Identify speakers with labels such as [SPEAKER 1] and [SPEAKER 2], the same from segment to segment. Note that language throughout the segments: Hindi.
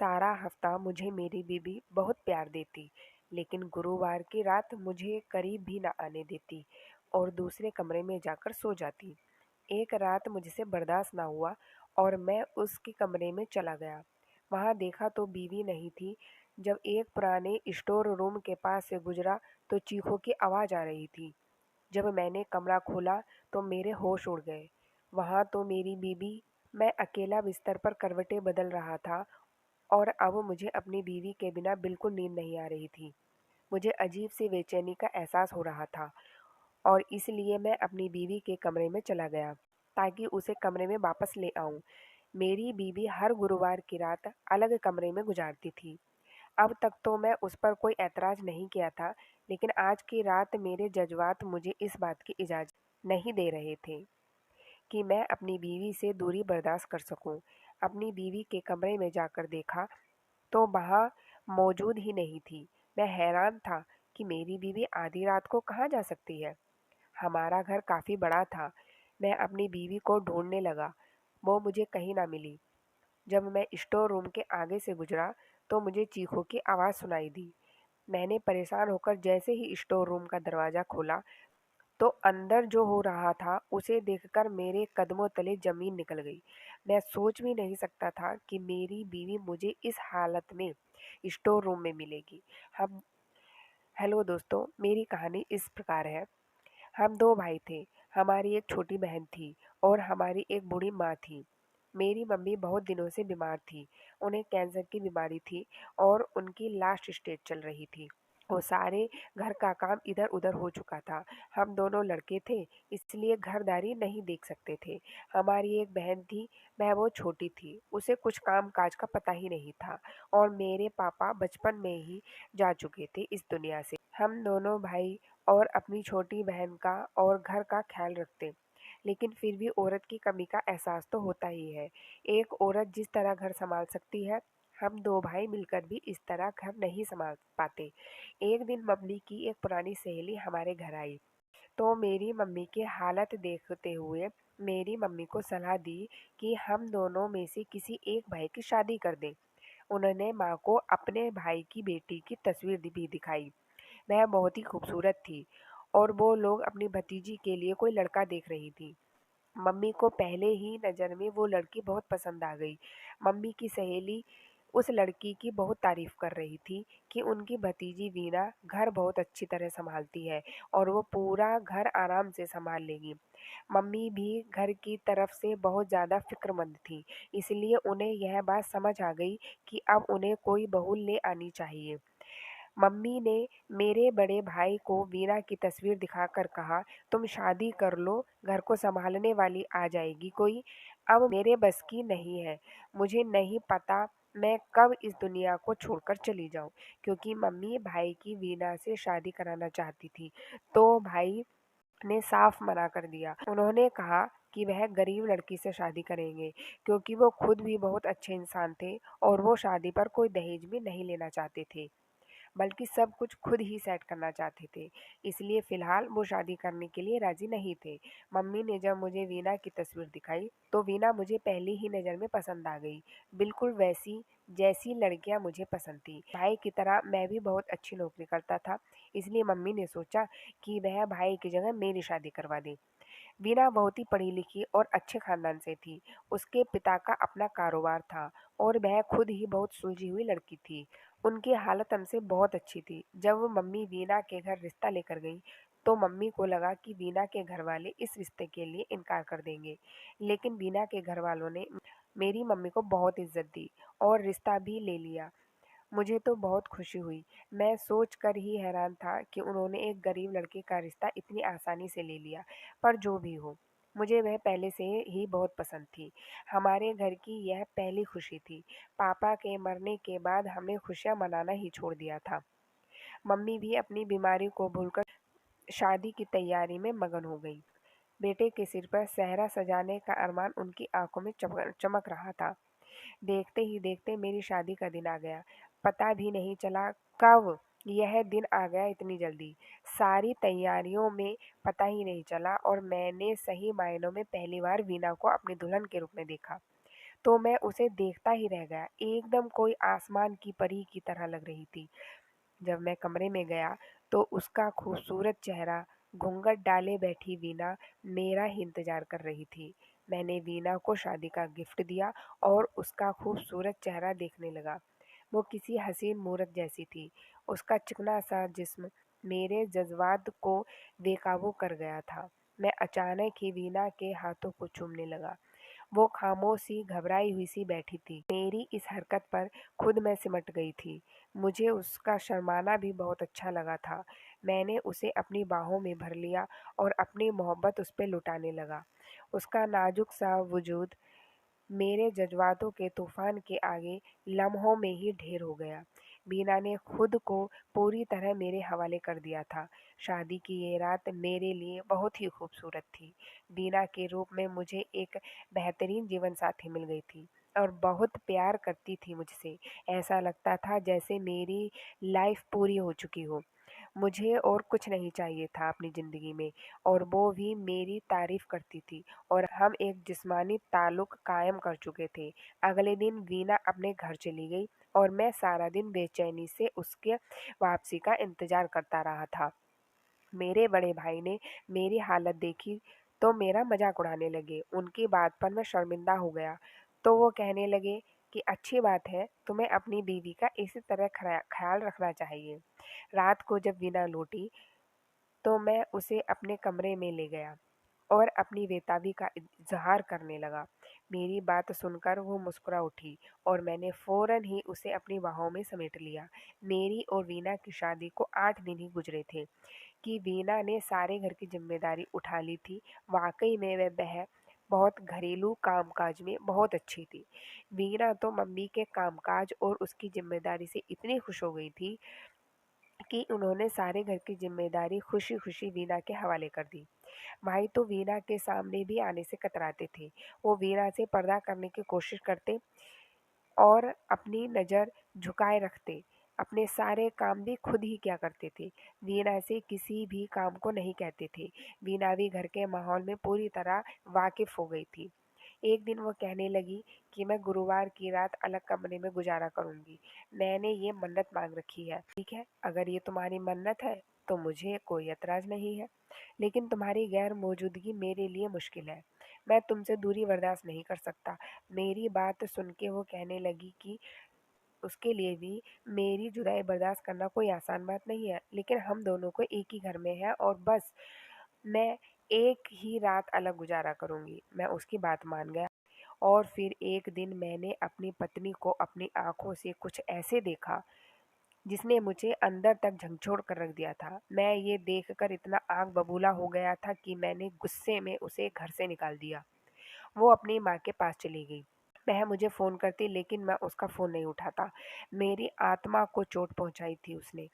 [SPEAKER 1] सारा हफ्ता मुझे मेरी बीवी बहुत प्यार देती, लेकिन गुरुवार की रात मुझे करीब भी न आने देती और दूसरे कमरे में जाकर सो जाती। एक रात मुझसे बर्दाश्त ना हुआ और मैं उसके कमरे में चला गया। वहां देखा तो बीवी नहीं थी। जब एक पुराने स्टोर रूम के पास से गुजरा तो चीखों की आवाज आ रही थी। जब मैंने कमरा खोला तो मेरे होश उड़ गए। वहां तो मेरी बीवी, मैं अकेला बिस्तर पर करवटें बदल रहा था और अब मुझे अपनी बीवी के बिना बिल्कुल नींद नहीं आ रही थी। मुझे अजीब सी बेचैनी का एहसास हो रहा था और इसलिए मैं अपनी बीवी के कमरे में चला गया ताकि उसे कमरे में वापस ले आऊं। मेरी बीवी हर गुरुवार की रात अलग कमरे में गुजारती थी। अब तक तो मैं उस पर कोई ऐतराज नहीं किया था, लेकिन आज की रात मेरे जज्बात मुझे इस बात की इजाजत नहीं दे रहे थे कि मैं अपनी बीवी से दूरी बर्दाश्त कर सकूं। अपनी बीवी के कमरे में जाकर देखा तो वहाँ मौजूद ही नहीं थी। मैं हैरान था कि मेरी बीवी आधी रात को कहाँ जा सकती है। हमारा घर काफी बड़ा था। मैं अपनी बीवी को ढूंढने लगा। वो मुझे कहीं ना मिली। जब मैं स्टोर रूम के आगे से गुजरा तो मुझे चीखों की आवाज सुनाई दी। मैंने परेशान होकर जैसे ही स्टोर रूम का दरवाजा खोला तो अंदर जो हो रहा था उसे देखकर मेरे कदमों तले जमीन निकल गई। मैं सोच भी नहीं सकता था कि मेरी बीवी मुझे इस हालत में स्टोर रूम में मिलेगी। हम हेलो दोस्तों, मेरी कहानी इस प्रकार है। हम दो भाई थे। हमारी एक छोटी बहन थी और हमारी एक बूढ़ी माँ थी। मेरी मम्मी बहुत दिनों से बीमार थी। उन्हें कैंसर की बीमारी थी और उनकी लास्ट स्टेज चल रही थी। वो सारे घर का काम इधर उधर हो चुका था। हम दोनों लड़के थे, इसलिए घरदारी नहीं देख सकते थे। हमारी एक बहन थी। वह वो छोटी थी, उसे कुछ काम काज का पता ही नहीं था और मेरे पापा बचपन में ही जा चुके थे इस दुनिया से। हम दोनों भाई और अपनी छोटी बहन का और घर का ख्याल रखते, लेकिन फिर भी औरत की कमी का एहसास तो होता ही है। एक औरत जिस तरह घर संभाल सकती है, हम दो भाई मिलकर भी इस तरह घर नहीं संभाल पाते। एक दिन मम्मी की एक पुरानी सहेली हमारे घर आई तो मेरी मम्मी की हालत देखते हुए मेरी मम्मी को सलाह दी कि हम दोनों में से किसी एक भाई की शादी कर दें। उन्होंने माँ को अपने भाई की बेटी की तस्वीर भी दिखाई। वह बहुत ही खूबसूरत थी और वो लोग अपनी भतीजी के लिए कोई लड़का देख रही थी। मम्मी को पहले ही नज़र में वो लड़की बहुत पसंद आ गई। मम्मी की सहेली उस लड़की की बहुत तारीफ कर रही थी कि उनकी भतीजी वीना घर बहुत अच्छी तरह संभालती है और वो पूरा घर आराम से संभाल लेगी। मम्मी भी घर की तरफ से बहुत ज़्यादा फिक्रमंद थी, इसलिए उन्हें यह बात समझ आ गई कि अब उन्हें कोई बहू ले आनी चाहिए। मम्मी ने मेरे बड़े भाई को वीना की तस्वीर दिखाकर कहा, तुम शादी कर लो, घर को संभालने वाली आ जाएगी कोई। अब मेरे बस की नहीं है। मुझे नहीं पता मैं कब इस दुनिया को छोड़कर चली जाऊं, क्योंकि मम्मी भाई की वीना से शादी कराना चाहती थी तो भाई ने साफ मना कर दिया। उन्होंने कहा कि वह गरीब लड़की से शादी करेंगे, क्योंकि वो खुद भी बहुत अच्छे इंसान थे और वो शादी पर कोई दहेज भी नहीं लेना चाहते थे, बल्कि सब कुछ खुद ही सेट करना चाहते थे। इसलिए फिलहाल वो शादी करने के लिए राजी नहीं थे। मम्मी ने जब मुझे वीना की तस्वीर दिखाई तो वीना मुझे पहली ही नज़र में पसंद आ गई, बिल्कुल वैसी जैसी लड़कियां मुझे पसंद थी। भाई की तरह मैं भी बहुत अच्छी नौकरी करता था, इसलिए मम्मी ने सोचा कि वह भाई की जगह मेरी शादी करवा दे। वीना बहुत ही पढ़ी लिखी और अच्छे खानदान से थी। उसके पिता का अपना कारोबार था और वह खुद ही बहुत सुलझी हुई लड़की थी। उनकी हालत हमसे बहुत अच्छी थी। जब वो मम्मी वीना के घर रिश्ता लेकर गई तो मम्मी को लगा कि वीना के घर वाले इस रिश्ते के लिए इनकार कर देंगे, लेकिन वीना के घर वालों ने मेरी मम्मी को बहुत इज्जत दी और रिश्ता भी ले लिया। मुझे तो बहुत खुशी हुई। मैं सोच कर ही हैरान था कि उन्होंने एक गरीब लड़के का रिश्ता इतनी आसानी से ले लिया। पर जो भी हो, मुझे वह पहले से ही बहुत पसंद थी। हमारे घर की यह पहली खुशी थी। पापा के मरने के बाद हमने खुशियां मनाना ही छोड़ दिया था। मम्मी भी अपनी बीमारी को भूलकर शादी की तैयारी में मगन हो गई। बेटे के सिर पर सेहरा सजाने का अरमान उनकी आंखों में चमक चमक रहा था। देखते ही देखते मेरी शादी का दिन आ गया। पता भी नहीं चला कब यह दिन आ गया इतनी जल्दी। सारी तैयारियों में पता ही नहीं चला और मैंने सही मायनों में पहली बार वीना को अपनी दुल्हन के रूप में देखा। तो मैं उसे देखता ही रह गया। एकदम कोई आसमान की परी की तरह लग रही थी। जब मैं कमरे में गया तो उसका खूबसूरत चेहरा, घूंघट डाले बैठी वीना मेरा ही इंतजार कर रही थी। मैंने वीना को शादी का गिफ्ट दिया और उसका खूबसूरत चेहरा देखने लगा। वो किसी हसीन मूरत जैसी थी। उसका चिकना सा जिस्म मेरे जज्बात को बेकाबू कर गया था। मैं अचानक ही वीना के हाथों को चूमने लगा। वो खामोश सी घबराई हुई सी बैठी थी। मेरी इस हरकत पर खुद मैं सिमट गई थी। मुझे उसका शर्माना भी बहुत अच्छा लगा था। मैंने उसे अपनी बाहों में भर लिया और अपनी मोहब्बत उस पे लुटाने लगा। उसका नाजुक सा वजूद मेरे जज्बातों के तूफान के आगे लम्हों में ही ढेर हो गया। बीना ने खुद को पूरी तरह मेरे हवाले कर दिया था। शादी की ये रात मेरे लिए बहुत ही खूबसूरत थी। बीना के रूप में मुझे एक बेहतरीन जीवन साथी मिल गई थी और बहुत प्यार करती थी मुझसे। ऐसा लगता था जैसे मेरी लाइफ पूरी हो चुकी हो। मुझे और कुछ नहीं चाहिए था अपनी ज़िंदगी में, और वो भी मेरी तारीफ करती थी और हम एक जिस्मानी ताल्लुक कायम कर चुके थे। अगले दिन वीना अपने घर चली गई और मैं सारा दिन बेचैनी से उसके वापसी का इंतजार करता रहा था। मेरे बड़े भाई ने मेरी हालत देखी तो मेरा मजाक उड़ाने लगे। उनकी बात पर मैं शर्मिंदा हो गया। तो वो कहने लगे कि अच्छी बात है, तुम्हें अपनी बीवी का इसी तरह ख्याल रखना चाहिए। रात को जब वीना लौटी तो मैं उसे अपने कमरे में ले गया और अपनी बेताबी का इज़हार करने लगा। मेरी बात सुनकर वो मुस्कुरा उठी और मैंने फ़ौरन ही उसे अपनी बाहों में समेट लिया। मेरी और वीना की शादी को 8 दिन ही गुजरे थे कि वीना ने सारे घर की ज़िम्मेदारी उठा ली थी। वाक़ई में वह बहुत घरेलू कामकाज में बहुत अच्छी थी। वीना तो मम्मी के कामकाज और उसकी ज़िम्मेदारी से इतनी खुश हो गई थी कि उन्होंने सारे घर की ज़िम्मेदारी खुशी-खुशी वीना के हवाले कर दी। भाई तो वीना के सामने भी आने से कतराते थे। वो वीना से पर्दा करने की कोशिश करते और अपनी नज़र झुकाए रखते। अपने सारे काम भी खुद ही किया करते थे। वीना से किसी भी काम को नहीं कहते थे। वीना भी घर के माहौल में पूरी तरह वाकिफ़ हो गई थी। एक दिन वो कहने लगी कि मैं गुरुवार की रात अलग कमरे में गुजारा करूँगी। मैंने ये मन्नत माँग रखी है। ठीक है, अगर ये तुम्हारी मन्नत है तो मुझे कोई एतराज़ नहीं है। लेकिन तुम्हारी गैर मौजूदगी मेरे लिए मुश्किल है। मैं तुमसे दूरी बर्दाश्त नहीं कर सकता। मेरी बात सुन के वो कहने लगी कि उसके लिए भी मेरी जुदाई बर्दाश्त करना कोई आसान बात नहीं है, लेकिन हम दोनों को एक ही घर में है और बस मैं एक ही रात अलग गुजारा करूँगी। मैं उसकी बात मान गया और फिर एक दिन मैंने अपनी पत्नी को अपनी आँखों से कुछ ऐसे देखा जिसने मुझे अंदर तक झकझोर कर रख दिया था। मैं ये देखकर इतना आग बबूला हो गया था कि मैंने गुस्से में उसे घर से निकाल दिया। वो अपनी माँ के पास चली गई। वह मुझे फ़ोन करती लेकिन मैं उसका फ़ोन नहीं उठाता। मेरी आत्मा को चोट पहुँचाई थी उसने।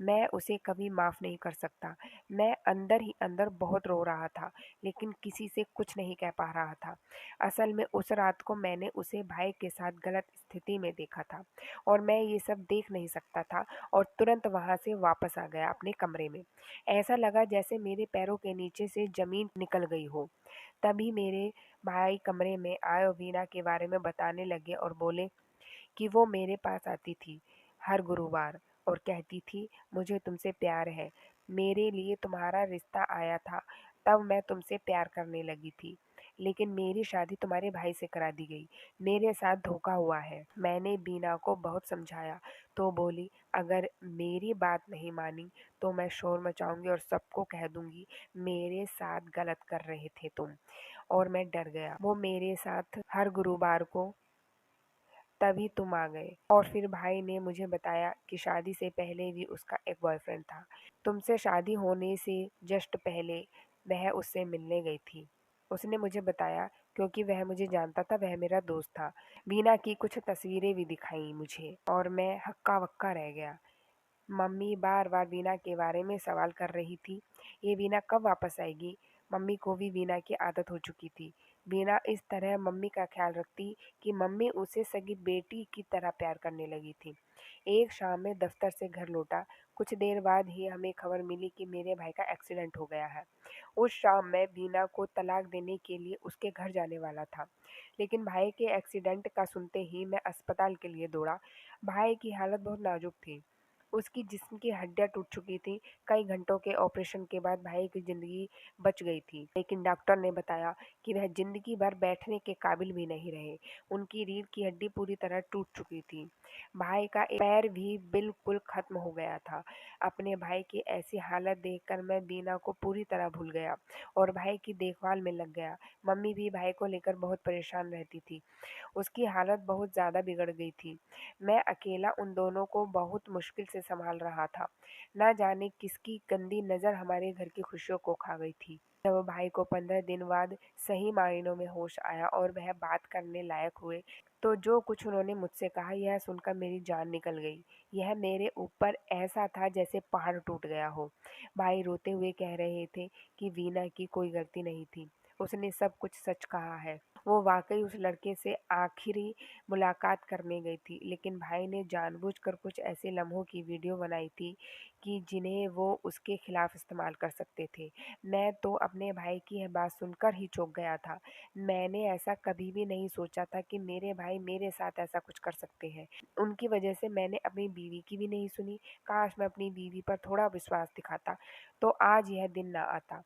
[SPEAKER 1] मैं उसे कभी माफ़ नहीं कर सकता। मैं अंदर ही अंदर बहुत रो रहा था, लेकिन किसी से कुछ नहीं कह पा रहा था। असल में उस रात को मैंने उसे भाई के साथ गलत स्थिति में देखा था और मैं ये सब देख नहीं सकता था और तुरंत वहाँ से वापस आ गया अपने कमरे में। ऐसा लगा जैसे मेरे पैरों के नीचे से ज़मीन निकल गई हो। तभी मेरे भाई कमरे में आए और वीना के बारे में बताने लगे और बोले कि वो मेरे पास आती थी हर गुरुवार और कहती थी मुझे तुमसे प्यार है, मेरे लिए तुम्हारा रिश्ता आया था, तब मैं तुमसे प्यार करने लगी थी, लेकिन मेरी शादी तुम्हारे भाई से करा दी गई। मेरे साथ धोखा हुआ है। मैंने बीना को बहुत समझाया तो बोली अगर मेरी बात नहीं मानी तो मैं शोर मचाऊंगी और सबको कह दूंगी मेरे साथ गलत कर रहे थे तुम। और मैं डर गया। वो मेरे साथ हर गुरुवार को, तभी तुम आ गए। और फिर भाई ने मुझे बताया कि शादी से पहले भी उसका एक बॉयफ्रेंड था। तुमसे शादी होने से जस्ट पहले वह उससे मिलने गई थी। उसने मुझे बताया क्योंकि वह मुझे जानता था, वह मेरा दोस्त था। वीना की कुछ तस्वीरें भी दिखाई मुझे और मैं हक्का बक्का रह गया। मम्मी बार बार वीना के बारे में सवाल कर रही थी। ये वीना कब वापस आएगी? मम्मी को भी वीना की आदत हो चुकी थी। वीना इस तरह मम्मी का ख्याल रखती कि मम्मी उसे सगी बेटी की तरह प्यार करने लगी थी। एक शाम में दफ्तर से घर लौटा, कुछ देर बाद ही हमें खबर मिली कि मेरे भाई का एक्सीडेंट हो गया है। उस शाम मैं वीना को तलाक देने के लिए उसके घर जाने वाला था, लेकिन भाई के एक्सीडेंट का सुनते ही मैं अस्पताल के लिए दौड़ा। भाई की हालत बहुत नाजुक थी। उसकी जिस्म की हड्डियां टूट चुकी थी। कई घंटों के ऑपरेशन के बाद भाई की जिंदगी बच गई थी, लेकिन डॉक्टर ने बताया कि वह जिंदगी भर बैठने के काबिल भी नहीं रहे। उनकी रीढ़ की हड्डी पूरी तरह टूट चुकी थी। भाई का एक पैर भी बिल्कुल खत्म हो गया था। अपने भाई की ऐसी हालत देखकर मैं बीना को पूरी तरह भूल गया और भाई की देखभाल में लग गया। मम्मी भी भाई को लेकर बहुत परेशान रहती थी। उसकी हालत बहुत ज़्यादा बिगड़ गई थी। मैं अकेला उन दोनों को बहुत मुश्किल से संभाल रहा था। ना जाने किसकी गंदी नज़र हमारे घर की खुशियों को खा गई थी। जब भाई को 15 दिन बाद सही मायनों में होश आया और वह बात करने लायक हुए, तो जो कुछ उन्होंने मुझसे कहा यह सुनकर मेरी जान निकल गई। यह मेरे ऊपर ऐसा था जैसे पहाड़ टूट गया हो। भाई रोते हुए कह रहे थे कि वीना की कोई गलती नहीं थी, उसने सब कुछ सच कहा है। वो वाकई उस लड़के से आखिरी मुलाकात करने गई थी, लेकिन भाई ने जानबूझकर कुछ ऐसे लम्हों की वीडियो बनाई थी कि जिन्हें वो उसके खिलाफ इस्तेमाल कर सकते थे। मैं तो अपने भाई की यह बात सुनकर ही चौंक गया था। मैंने ऐसा कभी भी नहीं सोचा था कि मेरे भाई मेरे साथ ऐसा कुछ कर सकते हैं। उनकी वजह से मैंने अपनी बीवी की भी नहीं सुनी। काश मैं अपनी बीवी पर थोड़ा विश्वास दिखाता, तो आज यह दिन ना आता।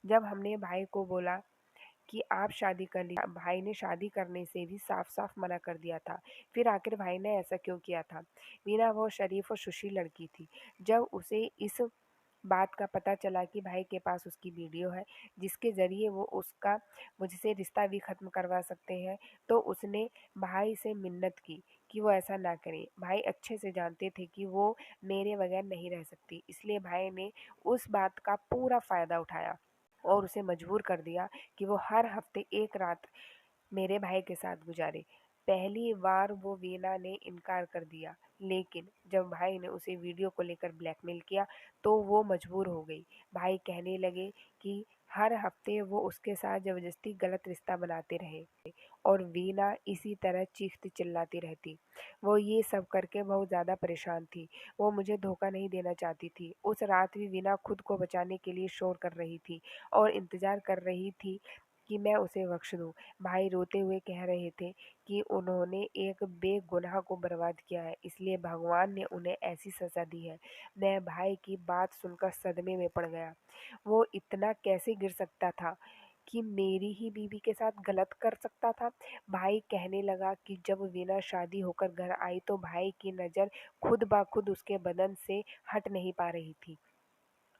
[SPEAKER 1] जब हमने भाई को बोला कि आप शादी कर लीजिए, भाई ने शादी करने से भी साफ-साफ मना कर दिया था। फिर आखिर भाई ने ऐसा क्यों किया था? मीना बहुत शरीफ और सुशील लड़की थी। जब उसे इस बात का पता चला कि भाई के पास उसकी वीडियो है, जिसके ज़रिए वो उसका मुझसे रिश्ता भी ख़त्म करवा सकते हैं, तो उसने भाई से मिन्नत की कि वो ऐसा ना करें। भाई अच्छे से जानते थे कि वो मेरे बगैर नहीं रह सकती, इसलिए भाई ने उस बात का पूरा फ़ायदा उठाया और उसे मजबूर कर दिया कि वो हर हफ्ते एक रात मेरे भाई के साथ गुजारे। पहली बार वो वीना ने इनकार कर दिया, लेकिन जब भाई ने उसे वीडियो को लेकर ब्लैकमेल किया, तो वो मजबूर हो गई। भाई कहने लगे कि हर हफ्ते वो उसके साथ ज़बरदस्ती गलत रिश्ता बनाते रहे और वीना इसी तरह चीखती चिल्लाती रहती। वो ये सब करके बहुत ज़्यादा परेशान थी। वो मुझे धोखा नहीं देना चाहती थी। उस रात भी वीना खुद को बचाने के लिए शोर कर रही थी और इंतज़ार कर रही थी कि मैं उसे बख्श दूँ। भाई रोते हुए कह रहे थे कि उन्होंने एक बेगुनाह को बर्बाद किया है, इसलिए भगवान ने उन्हें ऐसी सज़ा दी है। मैं भाई की बात सुनकर सदमे में पड़ गया। वो इतना कैसे गिर सकता था कि मेरी ही बीवी के साथ गलत कर सकता था? भाई कहने लगा कि जब वीना शादी होकर घर आई तो भाई की नज़र खुद ब खुद उसके बदन से हट नहीं पा रही थी।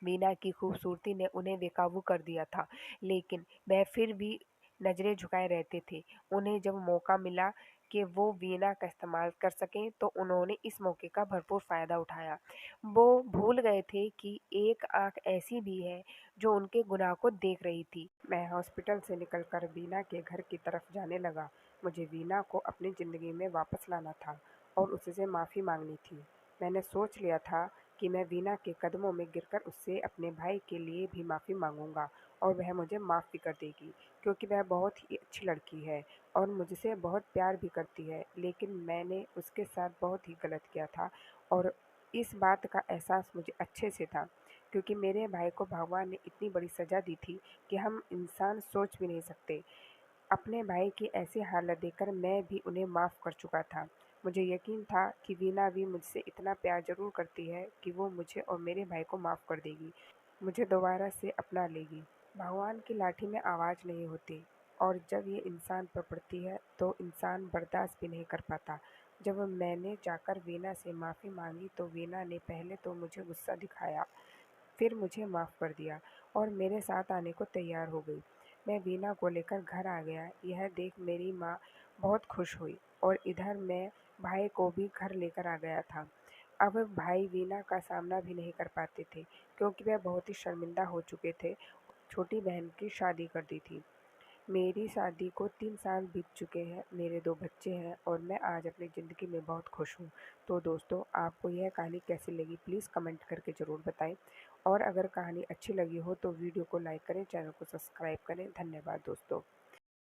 [SPEAKER 1] मीना की खूबसूरती ने उन्हें बेकाबू कर दिया था, लेकिन वह फिर भी नजरें झुकाए रहते थे। उन्हें जब मौका मिला कि वो वीना का इस्तेमाल कर सकें, तो उन्होंने इस मौके का भरपूर फ़ायदा उठाया। वो भूल गए थे कि एक आंख ऐसी भी है जो उनके गुनाह को देख रही थी। मैं हॉस्पिटल से निकलकर वीना के घर की तरफ जाने लगा। मुझे वीना को अपनी ज़िंदगी में वापस लाना था और उससे माफ़ी मांगनी थी। मैंने सोच लिया था कि मैं वीना के कदमों में गिरकर उससे अपने भाई के लिए भी माफ़ी मांगूंगा और वह मुझे माफ़ भी कर देगी, क्योंकि वह बहुत ही अच्छी लड़की है और मुझसे बहुत प्यार भी करती है। लेकिन मैंने उसके साथ बहुत ही गलत किया था और इस बात का एहसास मुझे अच्छे से था, क्योंकि मेरे भाई को भगवान ने इतनी बड़ी सज़ा दी थी कि हम इंसान सोच भी नहीं सकते। अपने भाई की ऐसी हालत देखकर मैं भी उन्हें माफ़ कर चुका था। मुझे यकीन था कि वीना भी मुझसे इतना प्यार ज़रूर करती है कि वो मुझे और मेरे भाई को माफ़ कर देगी, मुझे दोबारा से अपना लेगी। भगवान की लाठी में आवाज़ नहीं होती और जब ये इंसान पर पड़ती है तो इंसान बर्दाश्त भी नहीं कर पाता। जब मैंने जाकर वीना से माफ़ी मांगी तो वीना ने पहले तो मुझे गुस्सा दिखाया, फिर मुझे माफ़ कर दिया और मेरे साथ आने को तैयार हो गई। मैं वीना को लेकर घर आ गया। यह देख मेरी माँ बहुत खुश हुई और इधर मैं भाई को भी घर लेकर आ गया था। अब भाई वीना का सामना भी नहीं कर पाते थे, क्योंकि वह बहुत ही शर्मिंदा हो चुके थे। छोटी बहन की शादी कर दी थी। मेरी शादी को 3 साल बीत चुके हैं, मेरे 2 बच्चे हैं और मैं आज अपनी ज़िंदगी में बहुत खुश हूँ। तो दोस्तों, आपको यह कहानी कैसी लगी प्लीज़ कमेंट करके ज़रूर बताएँ और अगर कहानी अच्छी लगी हो तो वीडियो को लाइक करें, चैनल को सब्सक्राइब करें। धन्यवाद दोस्तों।